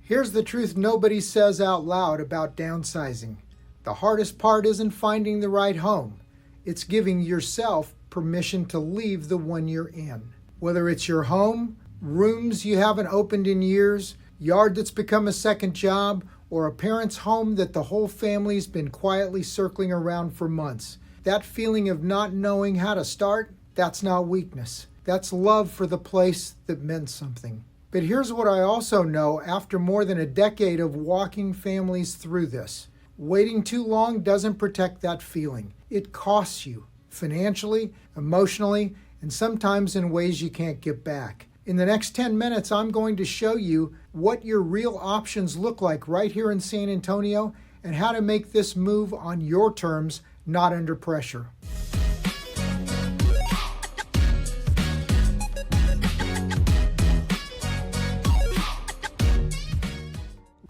Here's the truth nobody says out loud about downsizing. The hardest part isn't finding the right home. It's giving yourself permission to leave the one you're in. Whether it's your home, rooms you haven't opened in years, yard that's become a second job, or a parent's home that the whole family's been quietly circling around for months. That feeling of not knowing how to start, that's not weakness. That's love for the place that meant something. But here's what I also know after more than a decade of walking families through this. Waiting too long doesn't protect that feeling. It costs you financially, emotionally, and sometimes in ways you can't get back. In the next 10 minutes, I'm going to show you what your real options look like right here in San Antonio and how to make this move on your terms, not under pressure.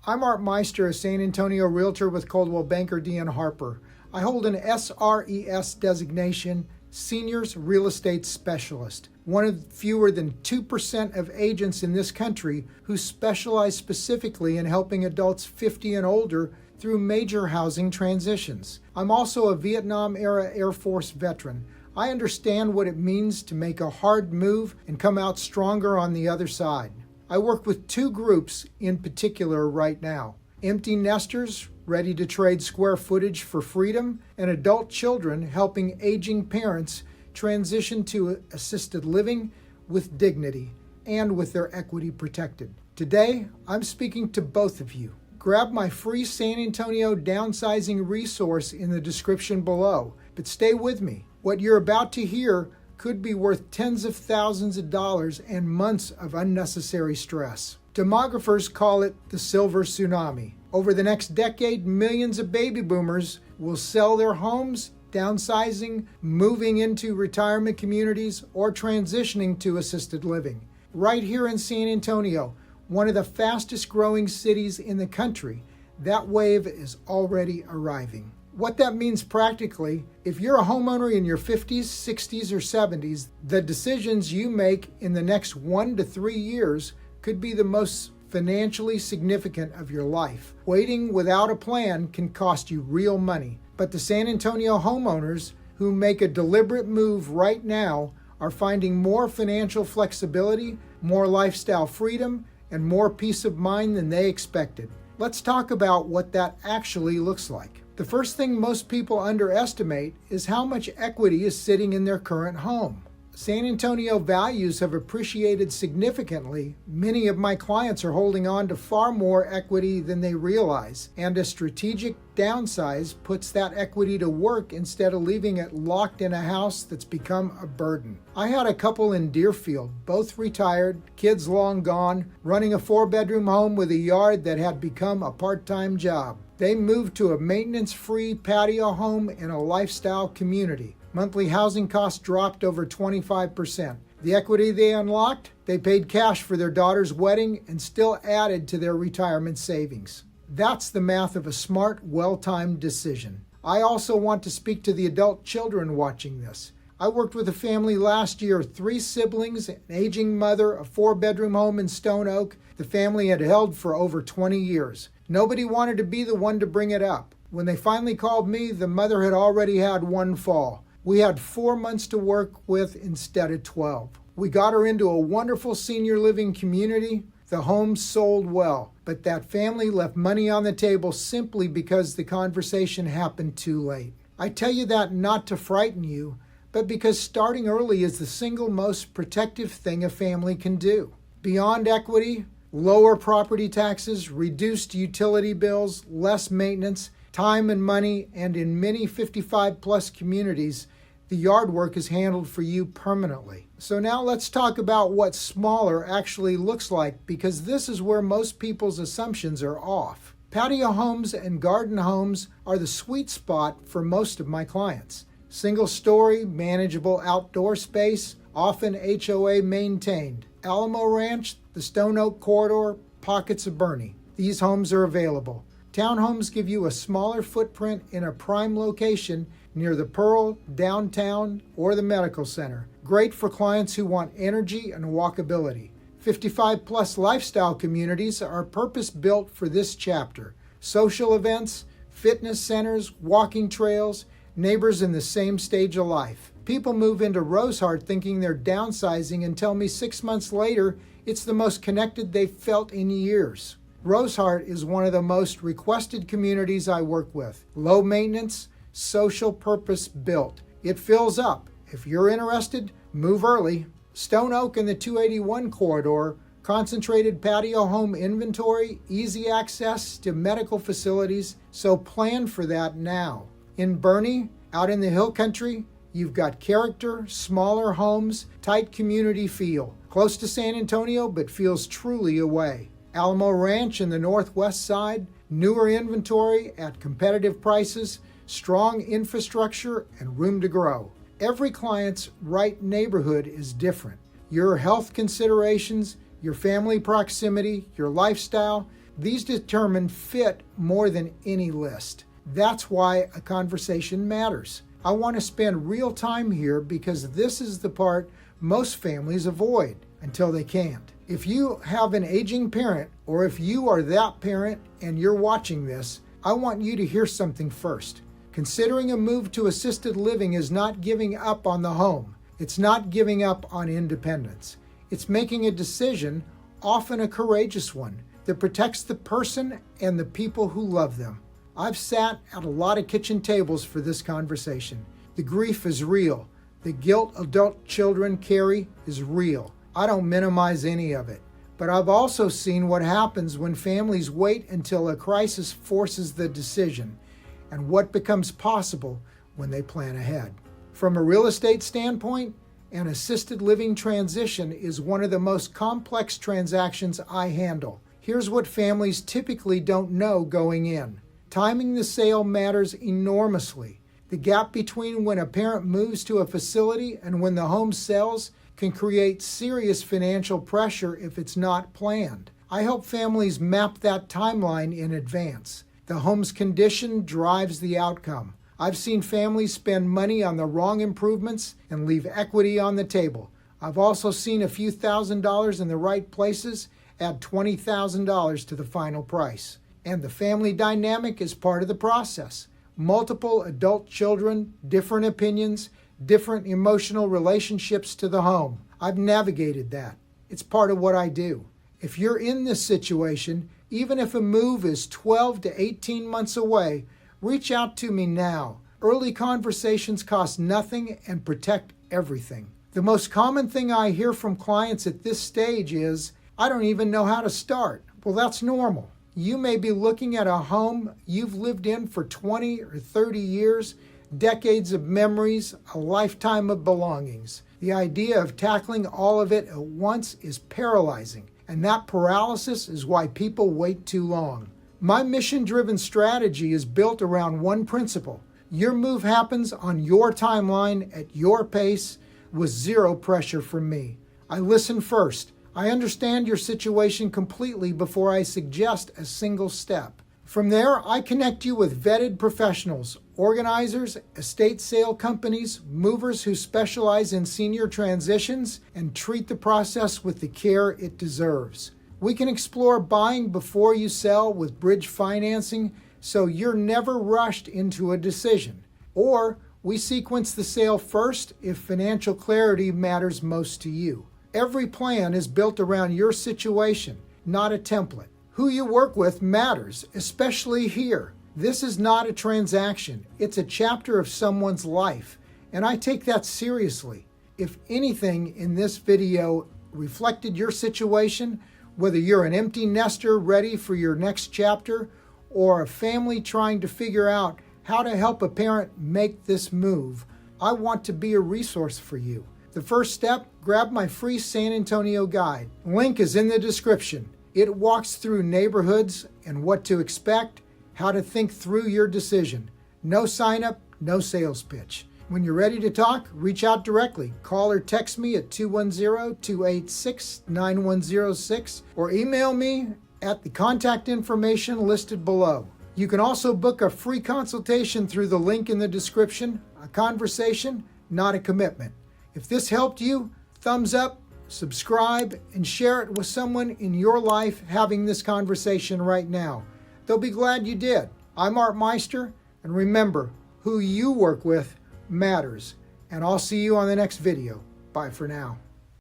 I'm Art Meister, a San Antonio realtor with Coldwell Banker D.N. Harper. I hold an SRES designation, Seniors Real Estate Specialist, one of fewer than 2% of agents in this country who specialize specifically in helping adults 50 and older through major housing transitions. I'm also a Vietnam-era Air Force veteran. I understand what it means to make a hard move and come out stronger on the other side. I work with two groups in particular right now: empty nesters ready to trade square footage for freedom, and adult children helping aging parents transition to assisted living with dignity and with their equity protected. Today, I'm speaking to both of you. Grab my free San Antonio downsizing resource in the description below, but stay with me. What you're about to hear could be worth tens of thousands of dollars and months of unnecessary stress. Demographers call it the Silver Tsunami. Over the next decade, millions of baby boomers will sell their homes, downsizing, moving into retirement communities, or transitioning to assisted living. Right here in San Antonio, one of the fastest growing cities in the country, that wave is already arriving. What that means practically, if you're a homeowner in your 50s, 60s, or 70s, the decisions you make in the next 1 to 3 years could be the most financially significant of your life. Waiting without a plan can cost you real money. But the San Antonio homeowners who make a deliberate move right now are finding more financial flexibility, more lifestyle freedom, and more peace of mind than they expected. Let's talk about what that actually looks like. The first thing most people underestimate is how much equity is sitting in their current home. San Antonio values have appreciated significantly. Many of my clients are holding on to far more equity than they realize, and a strategic downsize puts that equity to work instead of leaving it locked in a house that's become a burden. I had a couple in Deerfield, both retired, kids long gone, running a 4-bedroom home with a yard that had become a part-time job. They moved to a maintenance-free patio home in a lifestyle community. Monthly housing costs dropped over 25%. The equity they unlocked, they paid cash for their daughter's wedding and still added to their retirement savings. That's the math of a smart, well-timed decision. I also want to speak to the adult children watching this. I worked with a family last year, 3 siblings, an aging mother, a 4-bedroom home in Stone Oak. The family had held for over 20 years. Nobody wanted to be the one to bring it up. When they finally called me, the mother had already had one fall. We had 4 months to work with instead of 12. We got her into a wonderful senior living community. The home sold well, but that family left money on the table simply because the conversation happened too late. I tell you that not to frighten you, but because starting early is the single most protective thing a family can do. Beyond equity, lower property taxes, reduced utility bills, less maintenance, time and money, and in many 55-plus communities, the yard work is handled for you permanently. So now let's talk about what smaller actually looks like, because this is where most people's assumptions are off. Patio homes and garden homes are the sweet spot for most of my clients. Single-story, manageable outdoor space, often HOA maintained. Alamo Ranch, the Stone Oak Corridor, pockets of Bernie. These homes are available. Townhomes give you a smaller footprint in a prime location near the Pearl, downtown, or the medical center. Great for clients who want energy and walkability. 55 plus lifestyle communities are purpose-built for this chapter. Social events, fitness centers, walking trails, neighbors in the same stage of life. People move into Roseheart thinking they're downsizing and tell me 6 months later it's the most connected they've felt in years. Roseheart is one of the most requested communities I work with. Low maintenance, social purpose built. It fills up. If you're interested, move early. Stone Oak and the 281 corridor, concentrated patio home inventory, easy access to medical facilities, so plan for that now. In Bernie, out in the hill country, you've got character, smaller homes, tight community feel. Close to San Antonio, but feels truly away. Alamo Ranch in the northwest side, newer inventory at competitive prices, strong infrastructure, and room to grow. Every client's right neighborhood is different. Your health considerations, your family proximity, your lifestyle, these determine fit more than any list. That's why a conversation matters. I want to spend real time here because this is the part most families avoid until they can't. If you have an aging parent, or if you are that parent and you're watching this, I want you to hear something first. Considering a move to assisted living is not giving up on the home. It's not giving up on independence. It's making a decision, often a courageous one, that protects the person and the people who love them. I've sat at a lot of kitchen tables for this conversation. The grief is real. The guilt adult children carry is real. I don't minimize any of it. But I've also seen what happens when families wait until a crisis forces the decision, and what becomes possible when they plan ahead. From a real estate standpoint, an assisted living transition is one of the most complex transactions I handle. Here's what families typically don't know going in. Timing the sale matters enormously. The gap between when a parent moves to a facility and when the home sells can create serious financial pressure if it's not planned. I help families map that timeline in advance. The home's condition drives the outcome. I've seen families spend money on the wrong improvements and leave equity on the table. I've also seen a few $1,000s in the right places add $20,000 to the final price. And the family dynamic is part of the process. Multiple adult children, different opinions, different emotional relationships to the home. I've navigated that. It's part of what I do. If you're in this situation, even if a move is 12 to 18 months away, reach out to me now. Early conversations cost nothing and protect everything. The most common thing I hear from clients at this stage is, I don't even know how to start. Well, that's normal. You may be looking at a home you've lived in for 20 or 30 years, decades of memories, a lifetime of belongings. The idea of tackling all of it at once is paralyzing, and that paralysis is why people wait too long. My mission-driven strategy is built around one principle. Your move happens on your timeline at your pace with zero pressure from me. I listen first. I understand your situation completely before I suggest a single step. From there, I connect you with vetted professionals, organizers, estate sale companies, movers who specialize in senior transitions and treat the process with the care it deserves. We can explore buying before you sell with bridge financing so you're never rushed into a decision. Or we sequence the sale first if financial clarity matters most to you. Every plan is built around your situation, not a template. Who you work with matters, especially here. This is not a transaction. It's a chapter of someone's life, and I take that seriously. If anything in this video reflected your situation, whether you're an empty nester ready for your next chapter or a family trying to figure out how to help a parent make this move, I want to be a resource for you. The first step, grab my free San Antonio guide. Link is in the description. It walks through neighborhoods and what to expect, how to think through your decision. No sign up, no sales pitch. When you're ready to talk, reach out directly. Call or text me at 210-286-9106 or email me at the contact information listed below. You can also book a free consultation through the link in the description. A conversation, not a commitment. If this helped you, thumbs up, subscribe, and share it with someone in your life having this conversation right now. They'll be glad you did. I'm Art Meister, and remember, who you work with matters. And I'll see you on the next video. Bye for now.